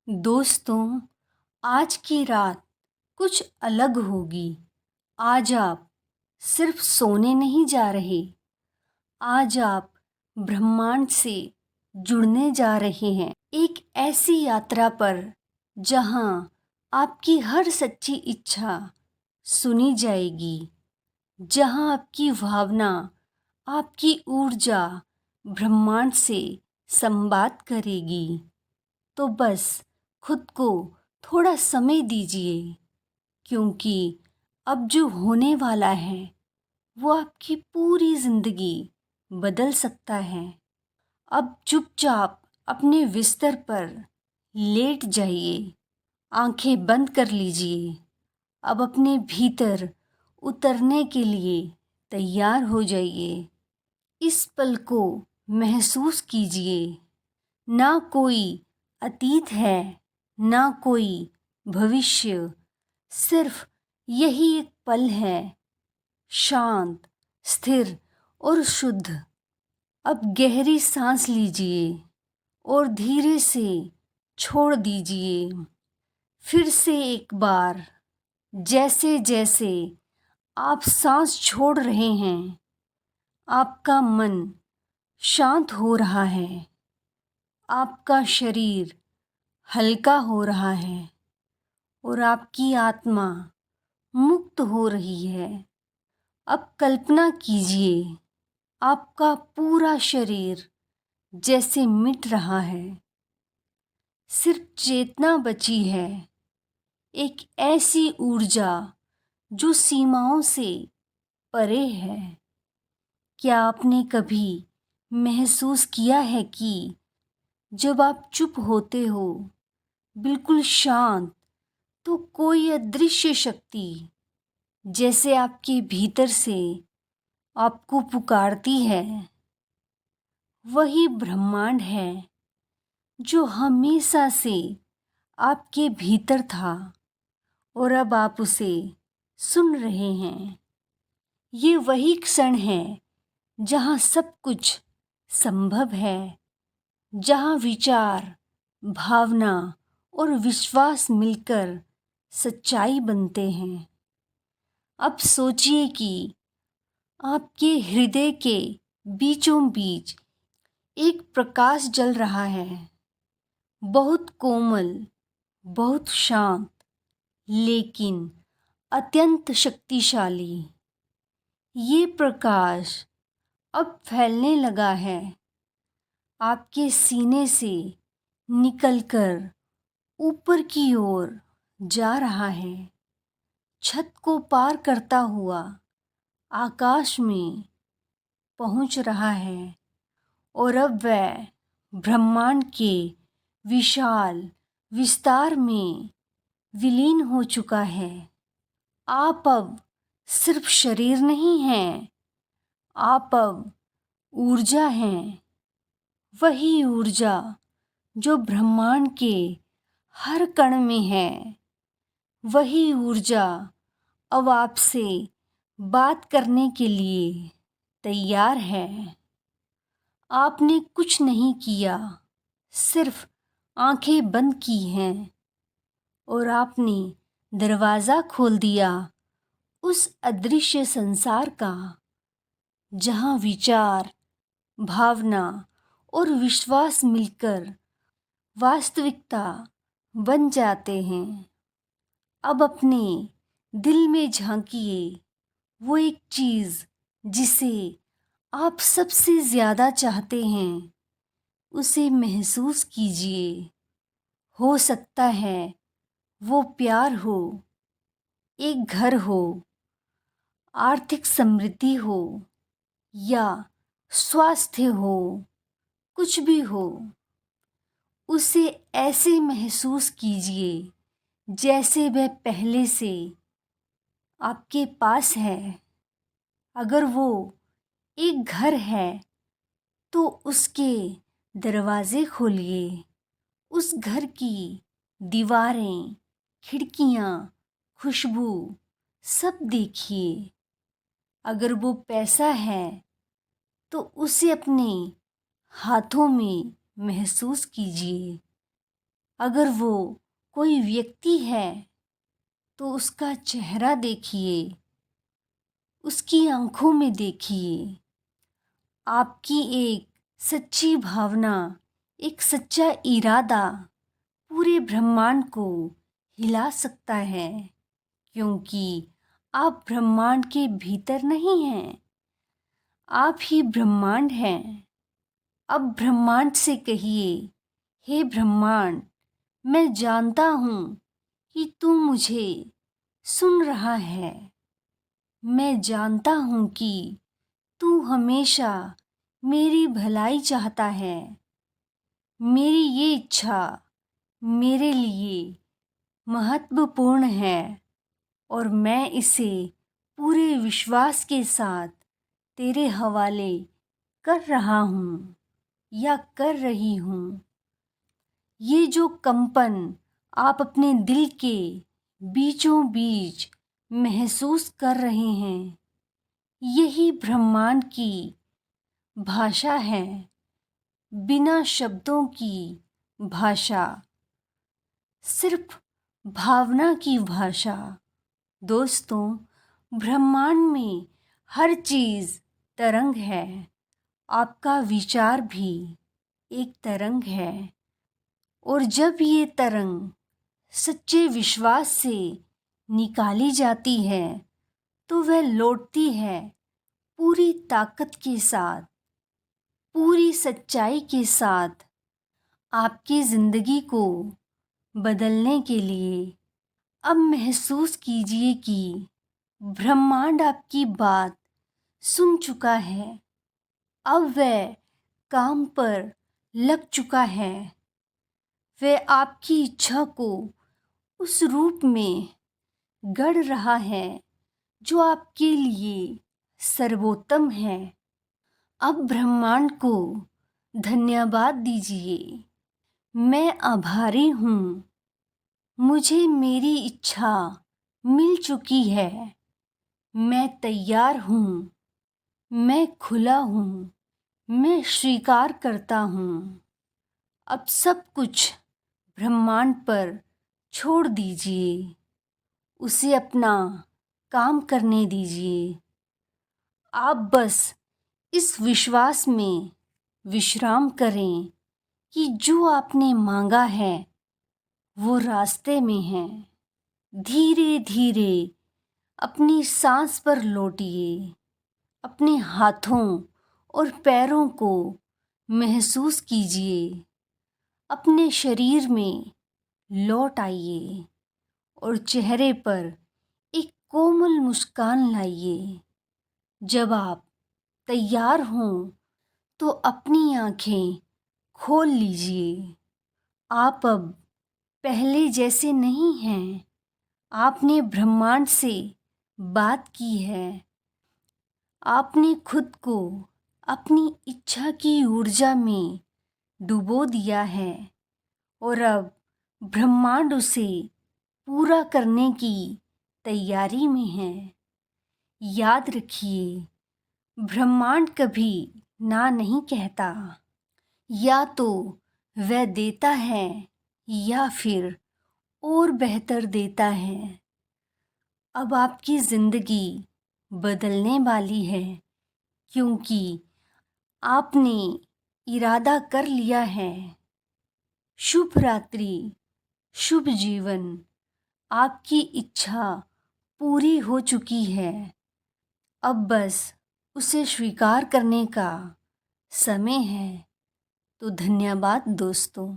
दोस्तों, आज की रात कुछ अलग होगी। आज आप सिर्फ सोने नहीं जा रहे, आज आप ब्रह्मांड से जुड़ने जा रहे हैं। एक ऐसी यात्रा पर जहां आपकी हर सच्ची इच्छा सुनी जाएगी, जहां आपकी भावना, आपकी ऊर्जा ब्रह्मांड से संवाद करेगी। तो बस खुद को थोड़ा समय दीजिए, क्योंकि अब जो होने वाला है वो आपकी पूरी ज़िंदगी बदल सकता है। अब चुपचाप अपने बिस्तर पर लेट जाइए, आंखें बंद कर लीजिए। अब अपने भीतर उतरने के लिए तैयार हो जाइए। इस पल को महसूस कीजिए। ना कोई अतीत है, ना कोई भविष्य, सिर्फ यही एक पल है, शांत, स्थिर और शुद्ध। अब गहरी सांस लीजिए और धीरे से छोड़ दीजिए। फिर से एक बार, जैसे जैसे आप सांस छोड़ रहे हैं, आपका मन शांत हो रहा है, आपका शरीर हल्का हो रहा है और आपकी आत्मा मुक्त हो रही है। अब कल्पना कीजिए, आपका पूरा शरीर जैसे मिट रहा है, सिर्फ चेतना बची है। एक ऐसी ऊर्जा जो सीमाओं से परे है। क्या आपने कभी महसूस किया है कि जब आप चुप होते हो, बिल्कुल शांत, तो कोई अदृश्य शक्ति जैसे आपके भीतर से आपको पुकारती है? वही ब्रह्मांड है जो हमेशा से आपके भीतर था और अब आप उसे सुन रहे हैं। ये वही क्षण है जहाँ सब कुछ संभव है, जहाँ विचार, भावना और विश्वास मिलकर सच्चाई बनते हैं। अब सोचिए कि आपके हृदय के बीचों बीच एक प्रकाश जल रहा है, बहुत कोमल, बहुत शांत, लेकिन अत्यंत शक्तिशाली। ये प्रकाश अब फैलने लगा है, आपके सीने से निकलकर ऊपर की ओर जा रहा है, छत को पार करता हुआ आकाश में पहुंच रहा है और अब वह ब्रह्मांड के विशाल विस्तार में विलीन हो चुका है। आप अब सिर्फ शरीर नहीं हैं, आप अब ऊर्जा हैं। वही ऊर्जा जो ब्रह्मांड के हर कण में है। वही ऊर्जा अब आपसे बात करने के लिए तैयार है। आपने कुछ नहीं किया, सिर्फ आंखें बंद की हैं और आपने दरवाज़ा खोल दिया उस अदृश्य संसार का, जहाँ विचार, भावना और विश्वास मिलकर वास्तविकता बन जाते हैं। अब अपने दिल में झांकिए, वो एक चीज़ जिसे आप सबसे ज़्यादा चाहते हैं, उसे महसूस कीजिए। हो सकता है वो प्यार हो, एक घर हो, आर्थिक समृद्धि हो या स्वास्थ्य हो, कुछ भी हो। उसे ऐसे महसूस कीजिए जैसे वह पहले से आपके पास है। अगर वो एक घर है तो उसके दरवाजे खोलिए, उस घर की दीवारें, खिड़कियाँ, खुशबू सब देखिए। अगर वो पैसा है तो उसे अपने हाथों में महसूस कीजिए। अगर वो कोई व्यक्ति है तो उसका चेहरा देखिए, उसकी आंखों में देखिए। आपकी एक सच्ची भावना, एक सच्चा इरादा पूरे ब्रह्मांड को हिला सकता है, क्योंकि आप ब्रह्मांड के भीतर नहीं हैं, आप ही ब्रह्मांड हैं। अब ब्रह्मांड से कहिए, हे ब्रह्मांड, मैं जानता हूँ कि तू मुझे सुन रहा है। मैं जानता हूँ कि तू हमेशा मेरी भलाई चाहता है। मेरी ये इच्छा मेरे लिए महत्वपूर्ण है और मैं इसे पूरे विश्वास के साथ तेरे हवाले कर रहा हूँ या कर रही हूँ। ये जो कंपन आप अपने दिल के बीचों बीच महसूस कर रहे हैं, यही ब्रह्मांड की भाषा है, बिना शब्दों की भाषा, सिर्फ भावना की भाषा। दोस्तों, ब्रह्मांड में हर चीज़ तरंग है। आपका विचार भी एक तरंग है और जब ये तरंग सच्चे विश्वास से निकाली जाती है तो वह लौटती है पूरी ताकत के साथ, पूरी सच्चाई के साथ आपकी ज़िंदगी को बदलने के लिए। अब महसूस कीजिए कि ब्रह्मांड आपकी बात सुन चुका है। अब वह काम पर लग चुका है। वह आपकी इच्छा को उस रूप में गढ़ रहा है जो आपके लिए सर्वोत्तम है। अब ब्रह्मांड को धन्यवाद दीजिए। मैं आभारी हूँ, मुझे मेरी इच्छा मिल चुकी है। मैं तैयार हूँ, मैं खुला हूँ, मैं स्वीकार करता हूँ। अब सब कुछ ब्रह्मांड पर छोड़ दीजिए, उसे अपना काम करने दीजिए। आप बस इस विश्वास में विश्राम करें कि जो आपने मांगा है वो रास्ते में है। धीरे धीरे अपनी सांस पर लौटिए। अपने हाथों और पैरों को महसूस कीजिए। अपने शरीर में लौट आइए और चेहरे पर एक कोमल मुस्कान लाइए। जब आप तैयार हों तो अपनी आंखें खोल लीजिए। आप अब पहले जैसे नहीं हैं। आपने ब्रह्मांड से बात की है। आपने खुद को अपनी इच्छा की ऊर्जा में डुबो दिया है और अब ब्रह्मांड उसे पूरा करने की तैयारी में है। याद रखिए, ब्रह्मांड कभी ना नहीं कहता। या तो वह देता है या फिर और बेहतर देता है। अब आपकी ज़िंदगी बदलने वाली है, क्योंकि आपने इरादा कर लिया है। शुभ रात्रि, शुभ जीवन। आपकी इच्छा पूरी हो चुकी है। अब बस उसे स्वीकार करने का समय है। तो धन्यवाद दोस्तों।